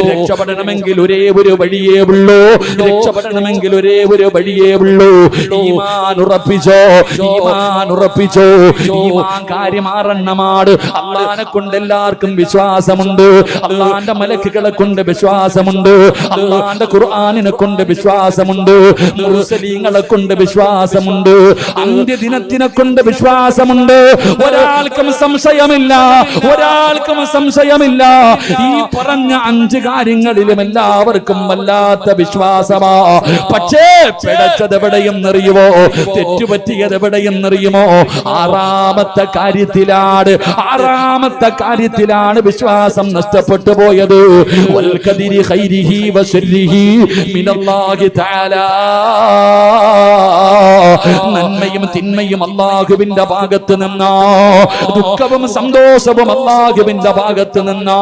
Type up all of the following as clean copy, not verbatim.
രക്ഷപ്പെടണമെങ്കിൽ ഒരേ ഒരു വഴിയേ ഉള്ളൂ. രക്ഷപ്പെടണമെങ്കിൽ ഒരേ ഒരു വഴിയേ ഉള്ളൂ. ഈമാൻ ഉറപ്പിച്ചോ, ഈമാൻ ഉറപ്പിച്ചോ. ഈമാൻ കാര്യം 6 എണ്ണമാണ്. അള്ളാനെ കൊണ്ട് എല്ലാവർക്കും വിശ്വാസമുണ്ട്, അള്ളാന്റെ മലക്കുകളെ കൊണ്ട് വിശ്വാസമുണ്ട്, അള്ളാന്റെ ഖുർആനിനെ കൊണ്ട് വിശ്വാസമുണ്ട്, മുർസലീങ്ങളെ കൊണ്ട് വിശ്വാസമുണ്ട്, അന്ത്യദിനത്തിനെ കൊണ്ട് വിശ്വാസമുണ്ട്. ഒരാൾക്കും സംശയമില്ല, ഒരാൾക്കും സംശയമില്ല. ഈ പറഞ്ഞ 5 കാര്യങ്ങളിലും എല്ലാവർക്കും വല്ലാത്ത വിശ്വാസമാ. പക്ഷേ പിഴച്ചത് എവിടെയെന്നറിയുമോ, തെറ്റുപറ്റിയത് എവിടെയെന്നറിയുമോ? 6ാമത്തെ കാര്യത്തിലാണ് വിശ്വാസം നഷ്ടപ്പെട്ടു പോയത്. വൽ ഖദരി ഖൈരിഹി വശർരിഹി മിനല്ലാഹി തആല. നന്മയും തിന്മയും അല്ലാഹുവിന്റെ ഭാഗത്ത് നിന്നാ, ദുഃഖവും സന്തോഷവും അല്ലാഹുവിന്റെ ഭാഗത്ത് നിന്നാ.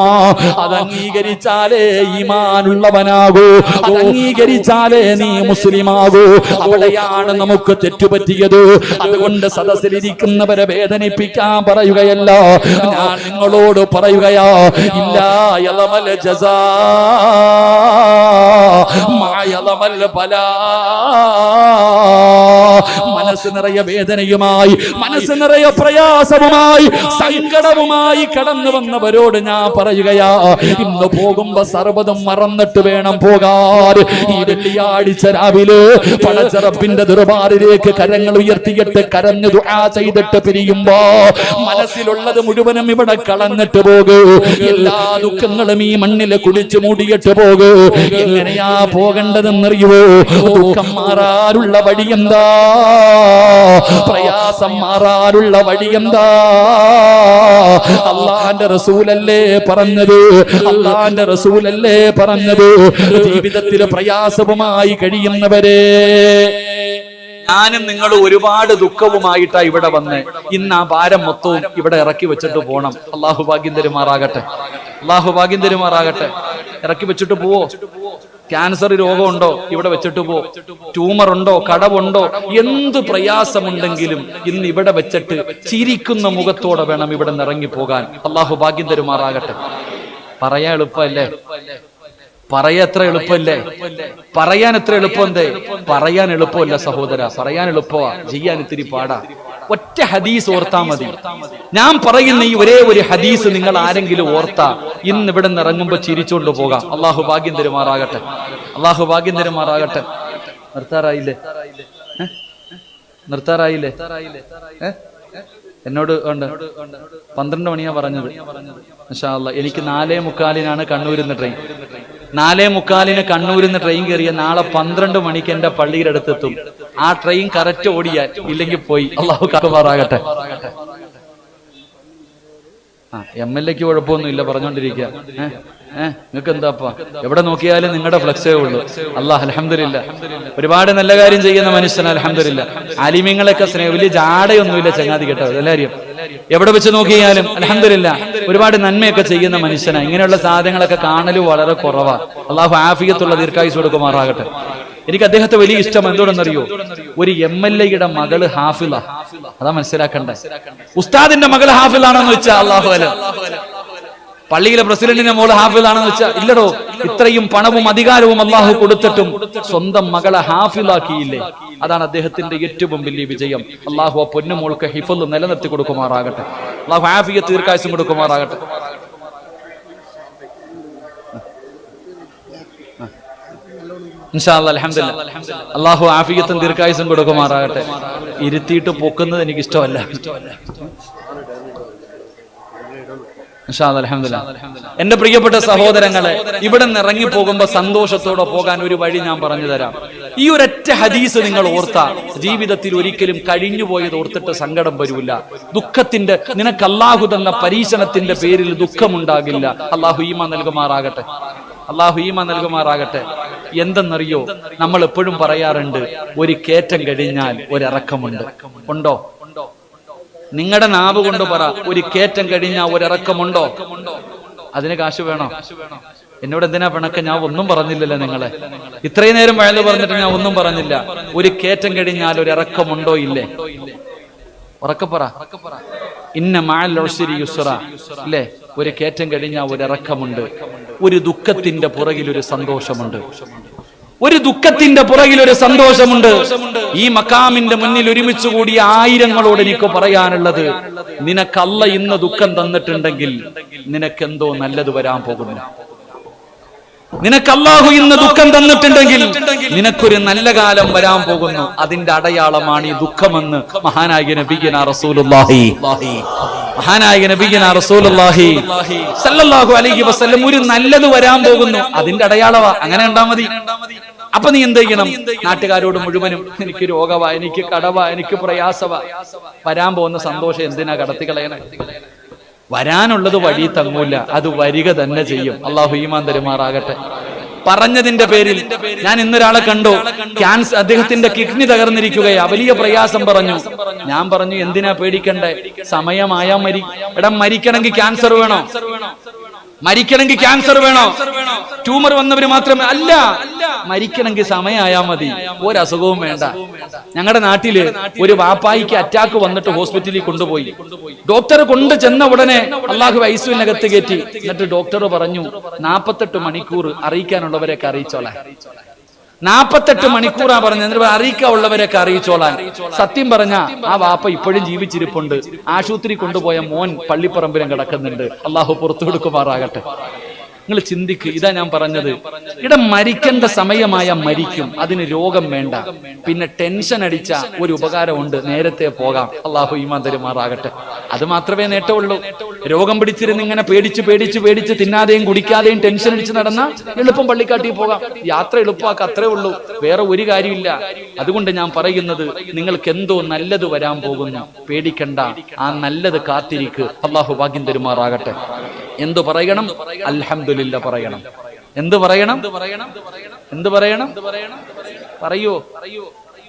അത് അംഗീകരിച്ചാലേ ഈമാനുള്ളവനാകൂ, അത് അംഗീകരിച്ചാലേ നീ മുസ്ലിമാകൂ. അവിടെയാണ് നമുക്ക് തെറ്റുപറ്റിയത്. അതുകൊണ്ട് സദസ്സിലിരിക്കുന്നവരെ വേദനിപ്പിക്കാൻ പറയുകയല്ല, ഞാൻ നിങ്ങളോട് പറയുകയാ. ഇല്ലാ യളമൽ ജസാ മാ യളമൽ ബലാ. മനസ്സ് നിറയെ വേദനയുമായി, മനസ്സ് നിറയെ പ്രയാസവുമായി, സങ്കടവുമായി കടന്നു വന്നവരോട് ഞാൻ പറയുകയാ, ഇന്ന് പോകുമ്പോ സർവ്വതും മറന്നിട്ട് വേണം പോകാൻ. ഈ വെള്ളിയാഴ്ച രാവിലെ പടച്ചറപ്പിന്റെ ദർബാറിലേക്ക് കരങ്ങൾ ഉയർത്തിയിട്ട് കരഞ്ഞു ദുആ ചെയ്തിട്ട് പിരിയുമ്പോ മനസ്സിലുള്ളത് മുഴുവനും ഇവിടെ കളഞ്ഞിട്ട് പോകൂ. എല്ലാ ദുഃഖങ്ങളും ഈ മണ്ണില് കുടിച്ചു മൂടിയിട്ട് പോകൂ. എങ്ങനെയാ പോകേണ്ടതെന്നറിയുവോ? ദുഃഖം മാറാനുള്ള വഴിയെന്താ? പ്രയാസം മാറാനുള്ള വഴിയെന്താ? അല്ലാഹുവിന്റെ റസൂലല്ലേ പറഞ്ഞത്, അല്ലാഹുവിന്റെ റസൂലല്ലേ പറഞ്ഞത്. ജീവിതത്തിൽ പ്രയാസവുമായി കഴിയുന്നവരെ, ഞാനും നിങ്ങൾ ഒരുപാട് ദുഃഖവുമായിട്ടാ ഇവിടെ വന്ന് ഇന്ന് ആ ഭാരം മൊത്തവും ഇവിടെ ഇറക്കി വെച്ചിട്ട് പോണം. അള്ളാഹു ഭാഗ്യം തരുമാറാകട്ടെ, അള്ളാഹു ഭാഗ്യം തരുമാറാകട്ടെ. ഇറക്കി വെച്ചിട്ട് പോവോ? ക്യാൻസർ രോഗമുണ്ടോ? ഇവിടെ വെച്ചിട്ട് പോ. ട്യൂമർ ഉണ്ടോ? കടവുണ്ടോ? എന്ത് പ്രയാസമുണ്ടെങ്കിലും ഇന്ന് ഇവിടെ വെച്ചിട്ട് ചിരിക്കുന്ന മുഖത്തോടെ വേണം ഇവിടെ നിന്ന് ഇറങ്ങിപ്പോകാൻ. അള്ളാഹു ഭാഗ്യം തരുമാറാകട്ടെ. പറയാൻ എളുപ്പമല്ലേ? പറയാൻ എത്ര എളുപ്പമല്ലേ? പറയാൻ എത്ര എളുപ്പമെന്തേ? പറയാൻ എളുപ്പമല്ല സഹോദര, പറയാൻ എളുപ്പമാ, ചെയ്യാൻ ഇത്തിരി പാടാ. ഒറ്റ ഹദീസ് ഓർത്താ മതി. ഞാൻ പറയുന്ന ഈ ഒരേ ഒരു ഹദീസ് നിങ്ങൾ ആരെങ്കിലും ഓർത്താ ഇന്ന് ഇവിടെ നിന്ന് ഇറങ്ങുമ്പോ ചിരിച്ചുകൊണ്ട് പോകാം. അള്ളാഹു ഭാഗ്യം തരുമാറാകട്ടെ, അള്ളാഹു ഭാഗ്യം തരുമാറാകട്ടെ. നിർത്താറായില്ലേ? നിർത്താറായില്ലേ? എന്നോട് 12 മണിയാ പറഞ്ഞത്. ഇൻഷാ അല്ലാഹ് എനിക്ക് 4:45 കണ്ണൂരിൽ നിന്ന് ട്രെയിൻ. 4:45 കണ്ണൂരിൽ നിന്ന് ട്രെയിൻ കയറിയ നാളെ 12 മണിക്ക് എന്റെ പള്ളിയുടെ അടുത്തെത്തും. ആ ട്രെയിൻ കറക്റ്റ് ഓടിയാൽ, ഇല്ലെങ്കിൽ പോയി. അള്ളാഹു കാക്കുമാറാകട്ടെ. MLA-ക്ക് കുഴപ്പമൊന്നുമില്ല, പറഞ്ഞോണ്ടിരിക്കുക. നിങ്ങൾക്ക് എന്താപ്പാ? എവിടെ നോക്കിയാലും നിങ്ങളുടെ ഫ്ലക്സേ ഉള്ളൂ. അല്ലാഹ് അൽഹംദുലില്ലാ, ഒരുപാട് നല്ല കാര്യം ചെയ്യുന്ന മനുഷ്യൻ. അൽഹംദുലില്ലാ, ആലിമീങ്ങളൊക്കെ വലിയ ജാടയൊന്നുമില്ല ചങ്ങാതി കേട്ടോ. എല്ലാവരും എവിടെ വെച്ച് നോക്കിയാലും അൽഹംദുലില്ലാ ഒരുപാട് നന്മയൊക്കെ ചെയ്യുന്ന മനുഷ്യനാ. ഇങ്ങനെയുള്ള സാധനങ്ങളൊക്കെ കാണലും വളരെ കുറവാ. അള്ളാഹു ആഫിയത്തുള്ള ദീർഘായുസ്സ് കൊടുക്കുമാറാകട്ടെ. എനിക്ക് അദ്ദേഹത്തെ വലിയ ഇഷ്ടം എന്തുകൊണ്ടെന്നറിയോ? ഒരു MLA-യുടെ മകള് ഹാഫിള. അതാ മനസ്സിലാക്കണ്ടേ. ഉസ്താദിന്റെ മകള് ഹാഫിളാണെന്ന് വെച്ചാൽ അല്ലാഹു അല. പള്ളിയിലെ പ്രസിഡന്റിന്റെ മോള് ഹാഫിളാണെന്ന് വെച്ചാൽ ഇല്ലടോ. ഇത്രയും പണവും അധികാരവും അള്ളാഹു കൊടുത്തിട്ടും സ്വന്തം മകളെ ഹാഫിളാക്കിയില്ലേ? അതാണ് അദ്ദേഹത്തിന്റെ ഏറ്റവും വലിയ വിജയം. അള്ളാഹു ആ പൊന്നുമോൾക്ക് ഹിഫ്ള് നിലനിർത്തി കൊടുക്കുമാറാകട്ടെ. അള്ളാഹു ആഫിയത്ത് ദീർഘായുസ്സും കൊടുക്കുമാറാകട്ടെ. ഇൻഷാ അല്ലാഹ് അൽഹംദുലില്ലാ അള്ളാഹു ആഫിയത്തും ദീർഘായുസ്സും കൊടുക്കുമാറാകട്ടെ. ഇരുത്തിയിട്ട് പൊക്കുന്നത് എനിക്ക് ഇഷ്ടമല്ല. എന്റെ പ്രിയപ്പെട്ട സഹോദരങ്ങളെ, ഇവിടെ നിന്ന് ഇറങ്ങി പോകുമ്പോ സന്തോഷത്തോടെ പോകാൻ ഒരു വഴി ഞാൻ പറഞ്ഞു തരാം. ഈ ഒരൊറ്റ ഹദീസ് നിങ്ങൾ ഓർത്താ ജീവിതത്തിൽ ഒരിക്കലും കഴിഞ്ഞുപോയത് ഓർത്തിട്ട് സങ്കടം വരില്ല. ദുഃഖത്തിന്റെ, നിനക്ക് അല്ലാഹു തന്ന പരീക്ഷണത്തിന്റെ പേരിൽ ദുഃഖമുണ്ടാകില്ല. അല്ലാഹു ഈമാൻ നൽകുമാറാകട്ടെ, അല്ലാഹു ഈമാൻ നൽകുമാറാകട്ടെ. എന്തെന്നറിയോ, നമ്മൾ എപ്പോഴും പറയാറുണ്ട്, ഒരു കയറ്റം കഴിഞ്ഞാൽ ഒരിറക്കമുണ്ട്. ഉണ്ടോ? നിങ്ങളുടെ നാവ് കൊണ്ട് പറ, ഒരു കയറ്റം കഴിഞ്ഞാൽ ഒരിറക്കമുണ്ടോ? അതിന് കാശ് വേണോ? എന്നോട് എന്തിനാ പിണക്കം? ഞാൻ ഒന്നും പറഞ്ഞില്ലല്ലോ നിങ്ങളെ. ഇത്രയും നേരം വയല് പറഞ്ഞിട്ട് ഞാൻ ഒന്നും പറഞ്ഞില്ല. ഒരു കയറ്റം കഴിഞ്ഞാൽ ഒരിറക്കമുണ്ടോ? ഇല്ലേ? ഉറക്കപ്പറ. ഇന്ന മഅൽ ഉസ്രി യുസ്റ. ഇല്ലേ? ഒരു കയറ്റം കഴിഞ്ഞാൽ ഒരിറക്കമുണ്ട്. ഒരു ദുഃഖത്തിന്റെ പുറകിൽ ഒരു സന്തോഷമുണ്ട്. ഒരു ദുഃഖത്തിന്റെ പുറകിൽ ഒരു സന്തോഷമുണ്ട്. ഈ മക്കാമിന്റെ മുന്നിൽ ഒരുമിച്ച് കൂടിയ ആയിരങ്ങളോട് എനിക്ക് പറയാനുള്ളത്, നിനക്ക് അല്ലാഹ് ഇന്ന് ദുഃഖം തന്നിട്ടുണ്ടെങ്കിൽ നിനക്കെന്തോ നല്ലത് വരാൻ പോകുന്നു. നിനക്ക് അല്ലാഹു ഇന്ന് ദുഃഖം തന്നിട്ടുണ്ടെങ്കിൽ നിനക്കൊരു നല്ല കാലം വരാൻ പോകുന്നു. അതിന്റെ അടയാളമാണ് ഈ ദുഃഖമെന്ന് മഹാനായ നബിയുനാ റസൂലുള്ളാഹി സല്ലല്ലാഹു അലൈഹി വസല്ലം ഒരു നല്ലത് വരാൻ പോകുന്നു, അതിന്റെ അടയാളവാ. അങ്ങനെ കണ്ടാ മതി. അപ്പൊ നീ എന്ത് ചെയ്യണം? നാട്ടുകാരോട് മുഴുവനും എനിക്ക് രോഗവാ, എനിക്ക് കടവാ, എനിക്ക് പ്രയാസവാ. വരാൻ പോകുന്ന സന്തോഷം എന്തിനാ കടത്തി കളയണേ? വരാനുള്ളത് വഴി തങ്ങൂല, അത് വരിക തന്നെ ചെയ്യും. അള്ളാഹു ഈമാൻ തരുമാറാകട്ടെ. പറഞ്ഞതിന്റെ പേരിൽ ഞാൻ ഇന്നൊരാളെ കണ്ടു, ക്യാൻസർ, അദ്ദേഹത്തിന്റെ കിഡ്നി തകർന്നിരിക്കുകയാ, വലിയ പ്രയാസം പറഞ്ഞു. ഞാൻ പറഞ്ഞു എന്തിനാ പേടിക്കണ്ടേ, സമയമായാ എടാ മരിക്കണമെങ്കിൽ ക്യാൻസർ വേണോ? മരിക്കണമെങ്കിൽ ക്യാൻസർ വേണോ? ട്യൂമർ വന്നവര് മാത്രമേ അല്ല, മരിക്കണമെങ്കിൽ സമയമായാ മതി, ഒരസുഖവും വേണ്ട. ഞങ്ങളുടെ നാട്ടില് ഒരു വാപ്പായിക്ക് അറ്റാക്ക് വന്നിട്ട് ഹോസ്പിറ്റലിൽ കൊണ്ടുപോയി. ഡോക്ടർ കൊണ്ട് ചെന്ന ഉടനെ അള്ളാഹു ഐസിയുവിനകത്ത് കയറ്റി. എന്നിട്ട് ഡോക്ടർ പറഞ്ഞു 48 മണിക്കൂർ അറിയിക്കാനുള്ളവരെയൊക്കെ അറിയിച്ചോളാൻ. 48 മണിക്കൂറാ പറഞ്ഞത്. എന്നിട്ട് അറിയിക്കാനുള്ളവരൊക്കെ അറിയിച്ചോളാൻ. സത്യം പറഞ്ഞ ആ വാപ്പ ഇപ്പോഴും ജീവിച്ചിരിപ്പുണ്ട്. ആശുപത്രി കൊണ്ടുപോയ മോൻ പള്ളിപ്പറമ്പിലും കിടക്കുന്നുണ്ട്. അള്ളാഹു പുറത്തു കൊടുക്കുമാറാകട്ടെ. നിങ്ങൾ ചിന്തിക്ക്, ഇതാ ഞാൻ പറഞ്ഞത്. ഇവിടെ മരിക്കേണ്ട സമയമായ മരിക്കും, അതിന് രോഗം വേണ്ട. പിന്നെ ടെൻഷൻ അടിച്ച ഒരു ഉപകാരമുണ്ട്, നേരത്തെ പോകാം. അള്ളാഹു ഈമാൻ തരുമാറാകട്ടെ. അത് മാത്രമേ നേട്ടമുള്ളൂ. രോഗം പിടിച്ചിരുന്ന് ഇങ്ങനെ പേടിച്ച് പേടിച്ച് പേടിച്ച് തിന്നാതെയും കുടിക്കാതെയും ടെൻഷൻ അടിച്ച് നടന്ന എളുപ്പം പള്ളിക്കാട്ടിൽ പോകാം. യാത്ര എളുപ്പമാക്ക, അത്രേ ഉള്ളൂ, വേറെ ഒരു കാര്യമില്ല. അതുകൊണ്ട് ഞാൻ പറയുന്നത്, നിങ്ങൾക്ക് എന്തോ നല്ലത് വരാൻ പോകുന്നു, പേടിക്കണ്ട. ആ നല്ലത് കാത്തിരിക്ക്. അള്ളാഹു ഭാഗ്യം തരുമാറാകട്ടെ. എന്തു പറയണം? അൽഹംദുലില്ലാ പറയണം. എന്ത് പറയണം? എന്ത് പറയണം? പറയൂ.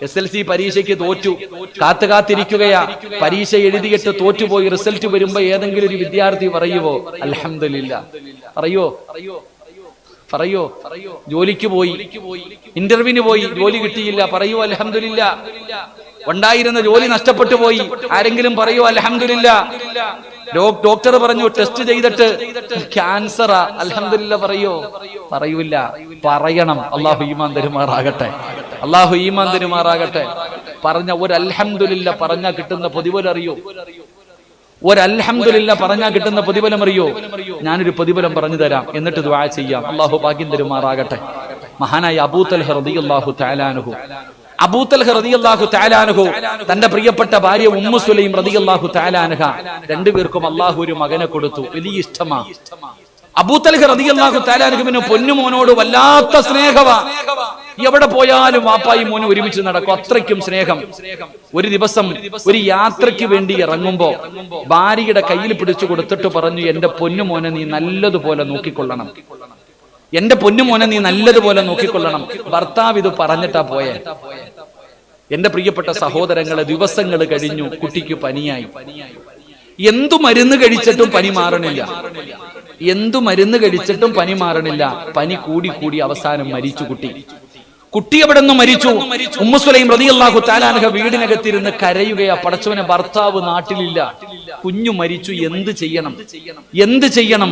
SLC പരീക്ഷയ്ക്ക് തോറ്റു, കാത്തിരിക്കുകയാ. പരീക്ഷ എഴുതിയിട്ട് തോറ്റുപോയി. റിസൾട്ട് വരുമ്പോ ഏതെങ്കിലും ഒരു വിദ്യാർത്ഥി പറയുവോ അൽഹംദുലില്ലാ? പറയോ? ജോലിക്ക് പോയി, ഇന്റർവ്യൂവിന് പോയി, ജോലി കിട്ടിയില്ല, പറയൂ അൽഹംദുലില്ലാ? ഉണ്ടായിരുന്ന ജോലി നഷ്ടപ്പെട്ടു പോയി, ആരെങ്കിലും പറയൂ അൽഹംദുലില്ലാ? ഡോക്ടർ പറഞ്ഞു ടെസ്റ്റ് ചെയ്തിട്ട് ക്യാൻസറാ, അൽഹംദുലില്ലാ പറയോ? പറയൂല. പറയണം. അള്ളാഹു ഈമാൻ തരുമാറാകട്ടെ. അള്ളാഹു ഈമാൻ തരുമാറാകട്ടെ. പറഞ്ഞ ഒരു അൽഹംദുലില്ലാ പറഞ്ഞാ കിട്ടുന്ന പ്രതിഫലം അറിയോ? ഒരു അൽഹംദുലില്ലാ പറഞ്ഞാ കിട്ടുന്ന പ്രതിഫലം അറിയോ? ഞാനൊരു പ്രതിഫലം പറഞ്ഞു തരാം, എന്നിട്ട് ദുആ ചെയ്യാം. അള്ളാഹു ഭാഗ്യം തരുമാറാകട്ടെ. മഹാനായ അബൂ തൽഹ റളിയല്ലാഹു തആല അൻഹു, അബൂ തൽഹ റളിയല്ലാഹു തആല അൻഹു തന്റെ പ്രിയപ്പെട്ട ഭാര്യ ഉമ്മു സുലൈം റളിയല്ലാഹു തആല അൻഹ, രണ്ടുപേർക്കും അള്ളാഹു ഒരു മകനെ കൊടുത്തു. വലിയ ഇഷ്ടമാ. അബൂ തൽഹ റളിയല്ലാഹു തആല അൻഹുവിന് പൊന്നുമോനോട് വല്ലാത്ത സ്നേഹമാ. എവിടെ പോയാലും വാപ്പായി മോനും ഒരുമിച്ച് നടക്കും, അത്രയ്ക്കും സ്നേഹം. ഒരു ദിവസം ഒരു യാത്രയ്ക്ക് വേണ്ടി ഇറങ്ങുമ്പോ ഭാര്യയുടെ കയ്യിൽ പിടിച്ചു കൊടുത്തിട്ട് പറഞ്ഞു, എന്റെ പൊന്നുമോനെ നീ നല്ലതുപോലെ നോക്കിക്കൊള്ളണം, എന്റെ പൊന്നുമോനെ നീ നല്ലതുപോലെ നോക്കിക്കൊള്ളണം. ഭർത്താവ് ഇത് പറഞ്ഞിട്ടാ പോയെ. എന്റെ പ്രിയപ്പെട്ട സഹോദരങ്ങളെ, ദിവസങ്ങൾ കഴിഞ്ഞു, കുട്ടിക്ക് പനിയായി. എന്തു മരുന്ന് കഴിച്ചിട്ടും പനി മാറണില്ല. എന്തു മരുന്ന് കഴിച്ചിട്ടും പനി മാറണില്ല. പനി കൂടി കൂടി അവസാനം മരിച്ചു കുട്ടി. കുട്ടി എവിടെ നിന്ന് മരിച്ചു? ഉമ്മു സുലൈം റളിയല്ലാഹു തആല അൻഹ വീടിനകത്തിരുന്ന് കരയുകയാ. പടച്ചവനെ, ഭർത്താവ് നാട്ടിലില്ല, കുഞ്ഞു മരിച്ചു, എന്ത് ചെയ്യണം? എന്ത് ചെയ്യണം?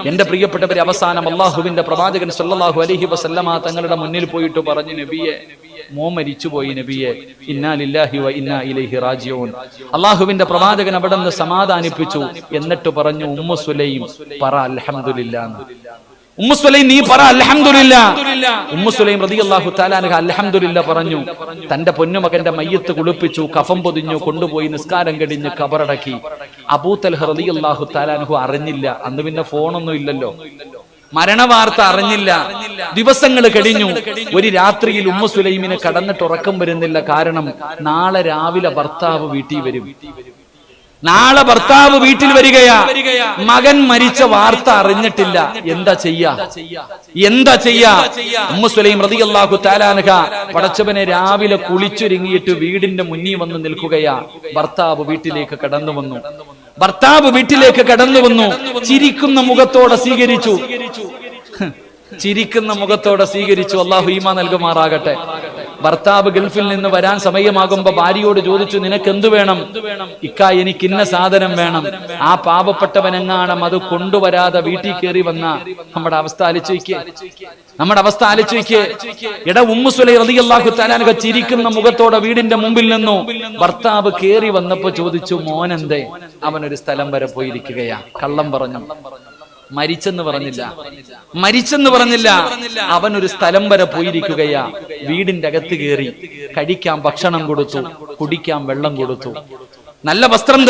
എന്റെ പ്രിയപ്പെട്ടവരെ, അവസാനം അള്ളാഹുവിന്റെ പ്രവാചകൻ സല്ലല്ലാഹു അലൈഹി വസല്ലമ തങ്ങളുടെ മുന്നിൽ പോയിട്ട് പറഞ്ഞു, നബിയെ, മോൻ മരിച്ചുപോയി നബിയെ, ഇന്നാ ലില്ലാഹി വ ഇന്നാ ഇലൈഹി റാജിഊൻ. അള്ളാഹുവിന്റെ പ്രവാചകൻ അവിടെ നിന്ന് സമാധാനിപ്പിച്ചു. എന്നിട്ട് പറഞ്ഞു, ഉമ്മു സുലൈം പറ അൽഹംദുലില്ലാ. ഉമ്മു സുലൈം നീ പറ അൽഹംദുലില്ലാ. ഉമ്മു സുലൈം റളിയല്ലാഹു തആല അൻഹ അൽഹംദുലില്ലാ പറഞ്ഞു. തന്റെ പൊന്നുമകന്റെ മയ്യത്ത് കുളിപ്പിച്ചു, കഫം പൊതിഞ്ഞു, കൊണ്ടുപോയി നിസ്കാരം കഴിഞ്ഞ് ഖബറടക്കി. അബൂ തൽഹ റളിയല്ലാഹു തആല അൻഹു അറിഞ്ഞില്ല. അന്ന് പിന്നെ ഫോണൊന്നും ഇല്ലല്ലോ, മരണവാർത്ത അറിഞ്ഞില്ല. ദിവസങ്ങൾ കഴിഞ്ഞു. ഒരു രാത്രിയിൽ ഉമ്മു സുലൈമിന് കടന്നിട്ട് ഉറക്കം വരുന്നില്ല. കാരണം നാളെ രാവിലെ ഭർത്താവ് വീട്ടിൽ വരും. നാളെ ഭർത്താവ് വീട്ടിൽ വരികയാ. മകൻ മരിച്ച വാർത്ത അറിഞ്ഞിട്ടില്ല. എന്താ ചെയ്യാ? ഉമ്മു സുലൈം റളിയല്ലാഹു തആല അൻഹ പടച്ചവനെ രാവിലെ കുളിച്ചൊരുങ്ങിയിട്ട് വീടിന്റെ മുന്നിൽ വന്ന് നിൽക്കുകയാ. ഭർത്താവ് വീട്ടിലേക്ക് കടന്നു വന്നു. ചിരിക്കുന്ന മുഖത്തോടെ സ്വീകരിച്ചു. അല്ലാഹു ഈമാൻ നൽകുമാറാകട്ടെ. ഭർത്താവ് ഗൾഫിൽ നിന്ന് വരാൻ സമയമാകുമ്പോ ഭാര്യയോട് ചോദിച്ചു, നിനക്ക് എന്തു വേണം? ഇക്ക, എനിക്ക് ഇന്ന സാധനം വേണം. ആ പാവപ്പെട്ടവനെങ്ങാണം അത് കൊണ്ടുവരാതെ വീട്ടിൽ കയറി വന്ന നമ്മുടെ അവസ്ഥ ആലോചിക്ക്. നമ്മുടെ അവസ്ഥ ആലോചിക്ക്. ഉമ്മു സുലൈം റളിയല്ലാഹു തആല അൻഹ ചിരിക്കുന്ന മുഖത്തോടെ വീടിന്റെ മുമ്പിൽ നിന്നു. ഭർത്താവ് കേറി വന്നപ്പോ ചോദിച്ചു, മോനെന്തേ? അവനൊരു സ്ഥലം വരെ പോയിരിക്കുകയാ. കള്ളം പറഞ്ഞു. മരിച്ചെന്ന് പറഞ്ഞില്ല. അവനൊരു സ്ഥലം വരെ പോയിരിക്കുകയാ. വീടിന്റെ അകത്ത് കയറി കഴിക്കാൻ ഭക്ഷണം കൊടുത്തു, കുടിക്കാൻ വെള്ളം കൊടുത്തു, നല്ല വസ്ത്രം